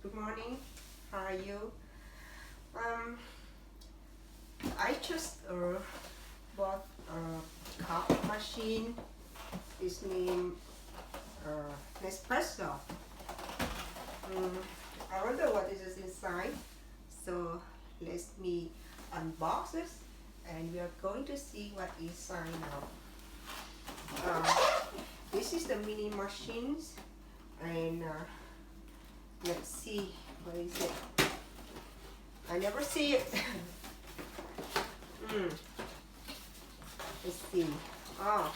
Good morning. How are you? I just bought a coffee machine. It's named Nespresso. I wonder what is inside. So let me unbox it, and we are going to see what is inside now. This is the mini machines, and let's see, what is it? I never see it. Let's see. Oh,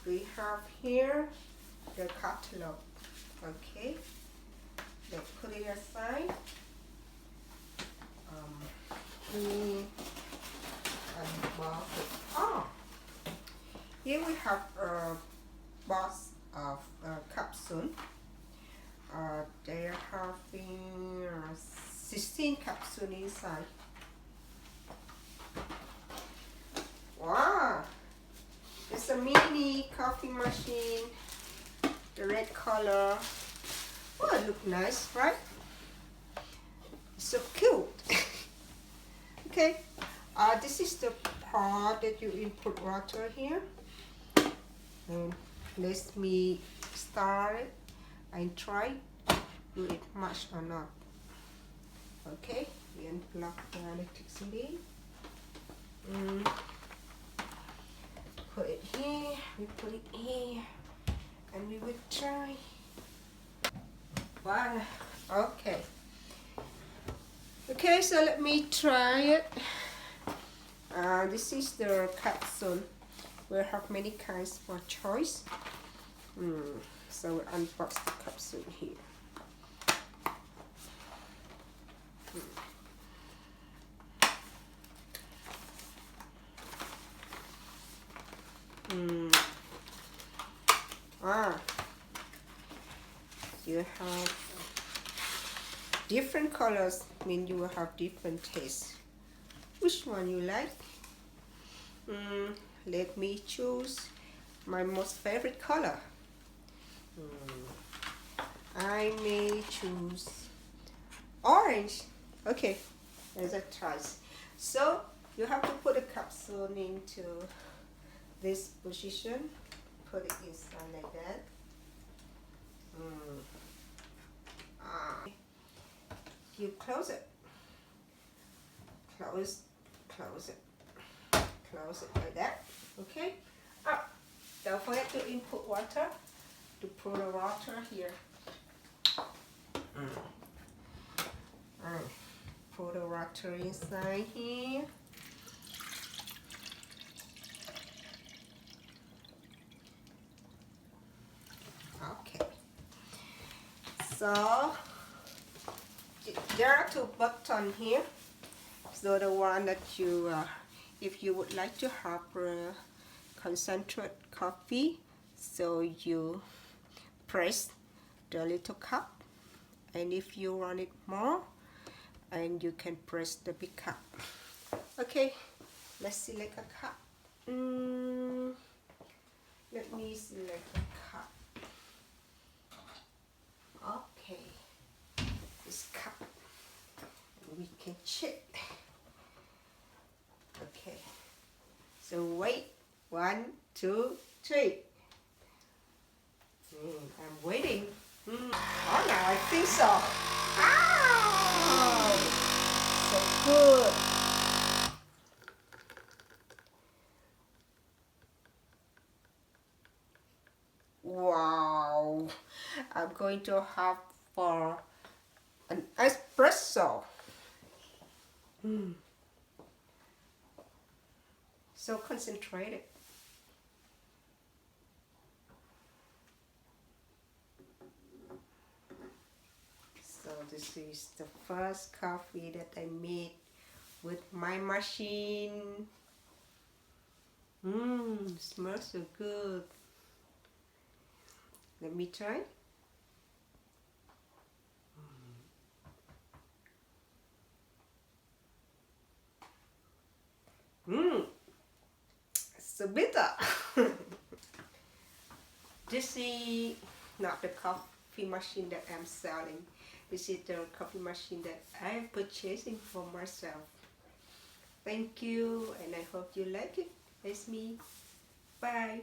we have here the catalog. Okay, let's put it aside. We unbox it. Oh, here we have a box of capsule. They are having 16 capsules inside. Wow! It's a mini coffee machine. The red color. Oh, it looks nice, right? So cute. Okay. This is the part that you input water here. And let me start it and try do it much or not. Okay, we unplug the electricity. Put it here, we put it here, and we will try. Wow, okay. Okay, so let me try it. This is the capsule. We have many kinds for choice. So we'll unbox the capsule here. You have different colors, mean you will have different tastes. Which one you like? Let me choose my most favorite color. I may choose orange. Okay, let's try. So you have to put a capsule into this position. Put it inside like that. You close it. Close it. Close it like that. Okay. Don't forget to input water. To pour the water here. Pour the water inside here. Okay. So there are two buttons here. So the one that you, if you would like to have concentrate coffee, so you press the little cup, and if you want it more, and you can press the big cup. Okay, let's select a cup. Let me select a cup. Okay, this cup, we can check. Okay, so wait, 1, 2, 3. I'm waiting. Oh, now I think so. Oh, so good. Wow, I'm going to have for an espresso. So concentrated. So this is the first coffee that I made with my machine. Smells so good. Let me try. So bitter. This is not the coffee machine that I'm selling. This is the coffee machine that I'm purchasing for myself. Thank you, and I hope you like it as me. Bye.